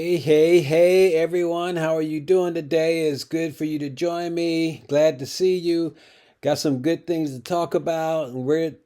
Hey, everyone. How are you doing today? It's good for you to join me. Glad to see you. Got some good things to talk about. And we're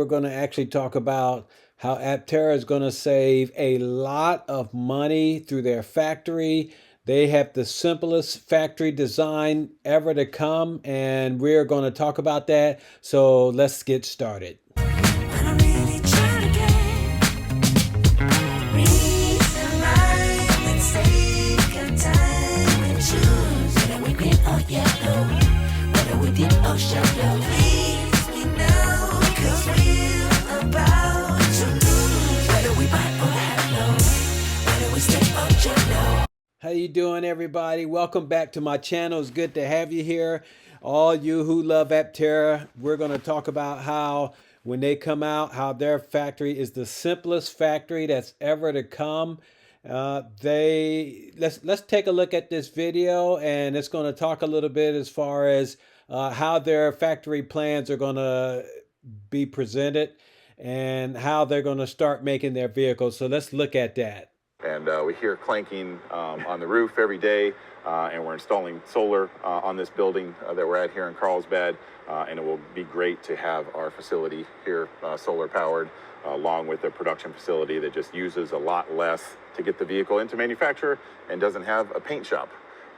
going to actually talk about how Aptera is going to save a lot of money through their factory. They have the simplest factory design ever to come, and we're going to talk about that. So let's get started. I'm really trying to get reason right. Let's take our time and choose whether we green or yellow, whether we deep or shallow. Please me now, 'cause we're about to lose. Whether we buy or hello, whether we stay or jello. How you doing, everybody? Welcome back to my channel. It's good to have you here. All you who love Aptera, we're going to talk about how when they come out, how their factory is the simplest factory that's ever to come. They let's take a look at this video, and it's going to talk a little bit as far as how their factory plans are going to be presented and how they're going to start making their vehicles. So let's look at that. And we hear clanking on the roof every day, and we're installing solar on this building that we're at here in Carlsbad, and it will be great to have our facility here solar powered, along with a production facility that just uses a lot less to get the vehicle into manufacture and doesn't have a paint shop,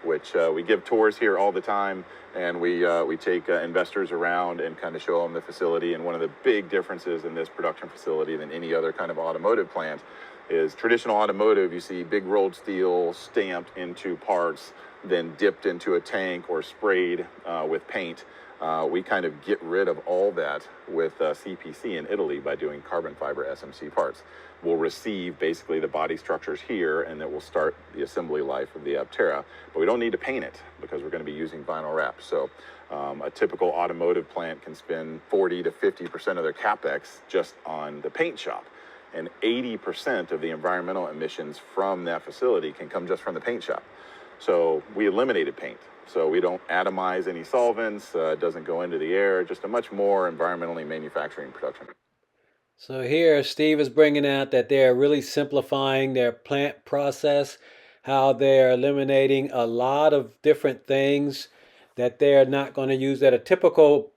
which we give tours here all the time, and we take investors around and kind of show them the facility. And one of the big differences in this production facility than any other kind of automotive plant is traditional automotive. You see big rolled steel stamped into parts, then dipped into a tank or sprayed with paint. We kind of get rid of all that with CPC in Italy by doing carbon fiber SMC parts. We'll receive basically the body structures here, and that will start the assembly life of the Aptera. But we don't need to paint it because we're going to be using vinyl wrap. So a typical automotive plant can spend 40 to 50% of their capex just on the paint shop. And 80% of the environmental emissions from that facility can come just from the paint shop. So we eliminated paint. So we don't atomize any solvents, it doesn't go into the air, just a much more environmentally manufacturing production. So here, Steve is bringing out that they're really simplifying their plant process, how they're eliminating a lot of different things that they're not going to use that a typical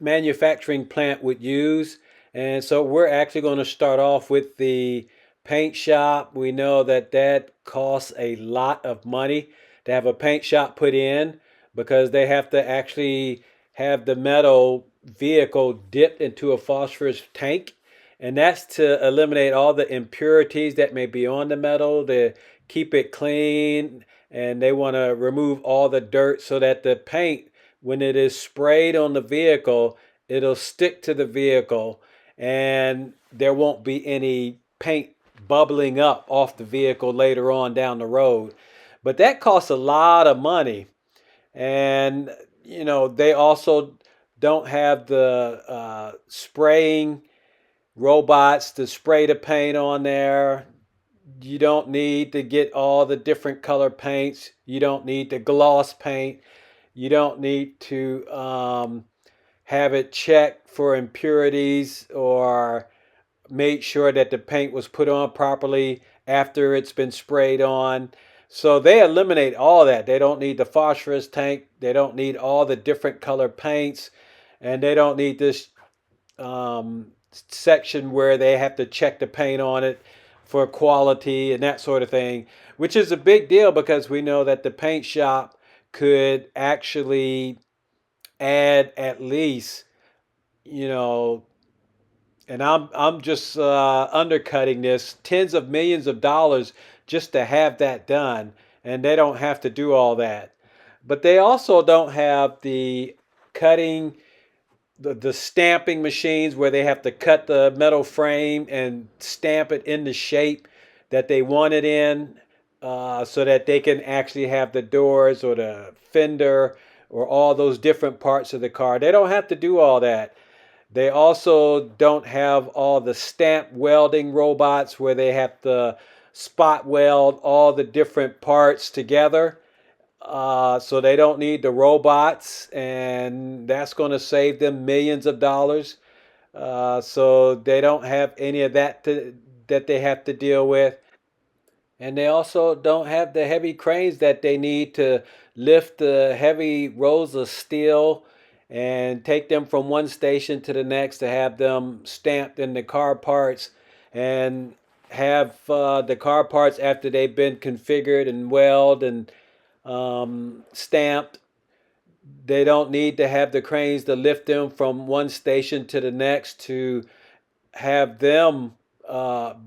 manufacturing plant would use. And so we're actually going to start off with the paint shop. We know that that costs a lot of money to have a paint shop put in because they have to actually have the metal vehicle dipped into a phosphorus tank. And that's to eliminate all the impurities that may be on the metal, to keep it clean. And they want to remove all the dirt so that the paint, when it is sprayed on the vehicle, it'll stick to the vehicle and there won't be any paint bubbling up off the vehicle later on down the road. But that costs a lot of money. And, they also don't have the spraying robots to spray the paint on there. You don't need to get all the different color paints. You don't need the gloss paint. You don't need to have it checked for impurities or make sure that the paint was put on properly after it's been sprayed on. So they eliminate all that. They don't need the phosphorus tank. They don't need all the different color paints. And they don't need this section where they have to check the paint on it for quality and that sort of thing, which is a big deal because we know that the paint shop could actually add at least, you know, and I'm just undercutting this, tens of millions of dollars just to have that done, and they don't have to do all that. But they also don't have the cutting, the stamping machines where they have to cut the metal frame and stamp it in the shape that they want it in, so that they can actually have the doors or the fender or all those different parts of the car. They don't have to do all that. They also don't have all the stamp welding robots where they have to spot weld all the different parts together. So they don't need the robots, and that's going to save them millions of dollars. So they don't have any of that that they have to deal with. and they also don't have the heavy cranes that they need to lift the heavy rolls of steel and take them from one station to the next to have them stamped in the car parts and have the car parts after they've been configured and welded and stamped. They don't need to have the cranes to lift them from one station to the next to have them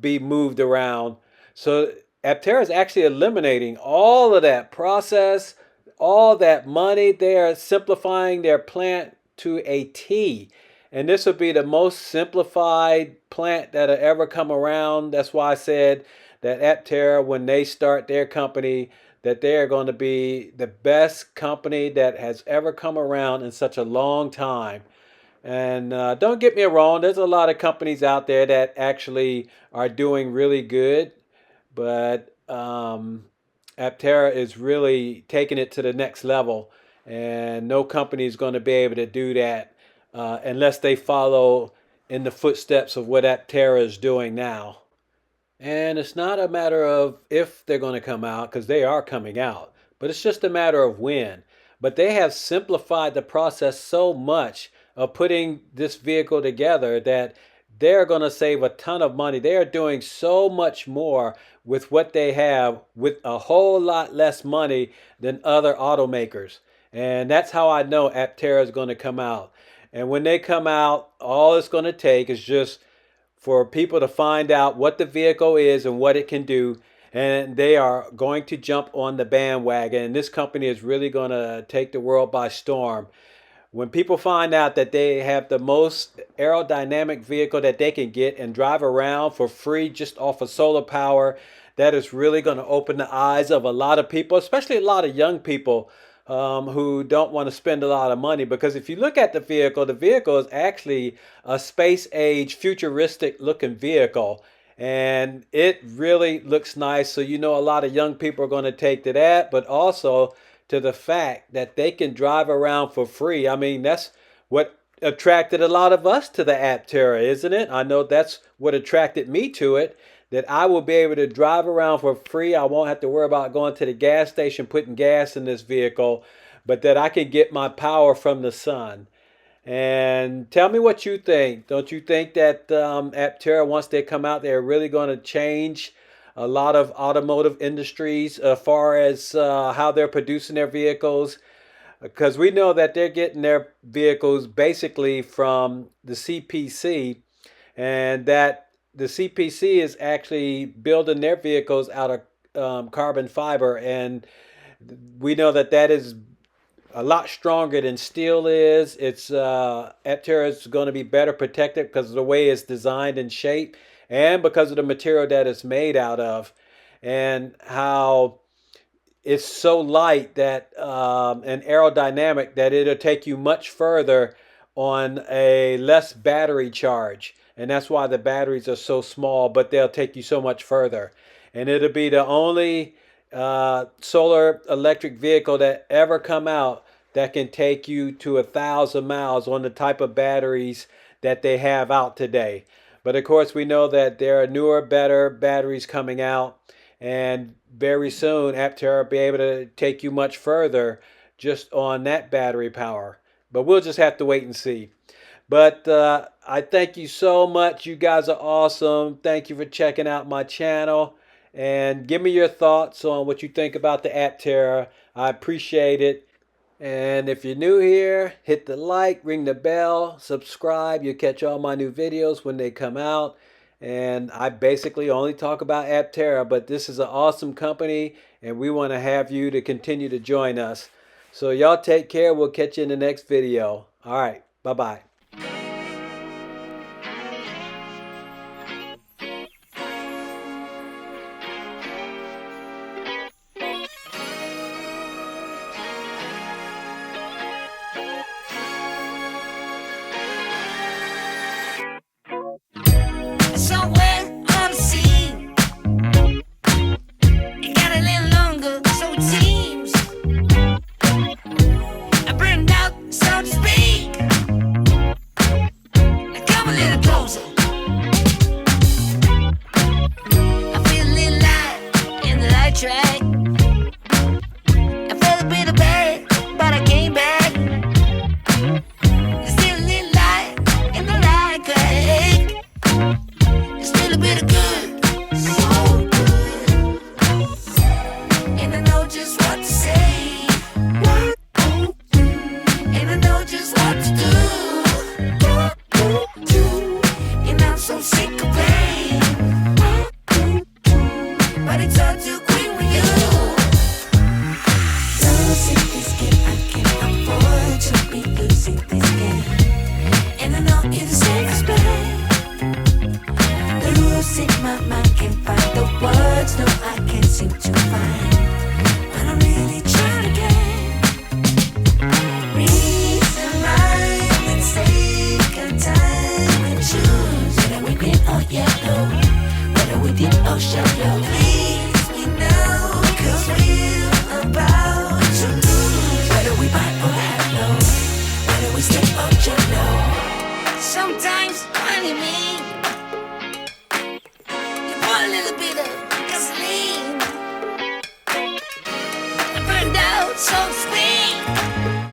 be moved around. So Aptera is actually eliminating all of that process, all that money. They are simplifying their plant to a T. And this would be the most simplified plant that'll ever come around. That's why I said that Aptera, when they start their company, that they are going to be the best company that has ever come around in such a long time. And don't get me wrong, there's a lot of companies out there that actually are doing really good, but Aptera is really taking it to the next level, and no company is going to be able to do that unless they follow in the footsteps of what Aptera is doing now. And it's not a matter of if they're going to come out, because they are coming out, but it's just a matter of when. But they have simplified the process so much of putting this vehicle together that they're going to save a ton of money. They are doing so much more with what they have with a whole lot less money than other automakers. And that's how I know Aptera is going to come out. And when they come out, all it's going to take is just for people to find out what the vehicle is and what it can do, and they are going to jump on the bandwagon. And this company is really going to take the world by storm. When people find out that they have the most aerodynamic vehicle that they can get and drive around for free just off of solar power, that is really going to open the eyes of a lot of people, especially a lot of young people who don't want to spend a lot of money. Because if you look at the vehicle is actually a space age, futuristic looking vehicle. And it really looks nice. So, you know, a lot of young people are going to take to that, but also to the fact that they can drive around for free. I mean, that's what attracted a lot of us to the Aptera, isn't it? I know that's what attracted me to it, that I will be able to drive around for free. I won't have to worry about going to the gas station, putting gas in this vehicle, but that I can get my power from the sun. And tell me what you think. Don't you think that Aptera, once they come out, they're really going to change a lot of automotive industries as far as how they're producing their vehicles? Because we know that they're getting their vehicles basically from the CPC, and that the CPC is actually building their vehicles out of carbon fiber. And we know that that is a lot stronger than steel is. It's Aptera is going to be better protected because of the way it's designed and shaped, and because of the material that it's made out of, and how it's so light that and aerodynamic that it'll take you much further on a less battery charge. And that's why the batteries are so small, but they'll take you so much further. And it'll be the only solar electric vehicle that ever come out that can take you to 1,000 miles on the type of batteries that they have out today. But of course, we know that there are newer, better batteries coming out, and very soon Aptera will be able to take you much further just on that battery power. But we'll just have to wait and see. But I thank you so much. You guys are awesome. Thank you for checking out my channel. And give me your thoughts on what you think about the Aptera. I appreciate it. And if you're new here, hit the like, ring the bell, subscribe. You'll catch all my new videos when they come out. And I basically only talk about Aptera, but this is an awesome company, and we want to have you to continue to join us. So y'all take care. We'll catch you in the next video. All right. Bye-bye. Somewhere on the scene, it got a little longer, so it seems. I burned out, so to speak. just what to say. And I know just what to do. And I'm so sick of pain. But it's all too quick with you. Losing this game, I can't afford to be losing this game. And I know you're the safest bet. The rules in my mind can't find the words, no, I can't seem to find. But I'm really trying again. Reason, rhyme, and take a time and choose whether we green or yellow, whether we deep or shallow. Please me now, 'cause we're about to lose. Whether we buy or hello, whether we stay or jello. Sometimes money means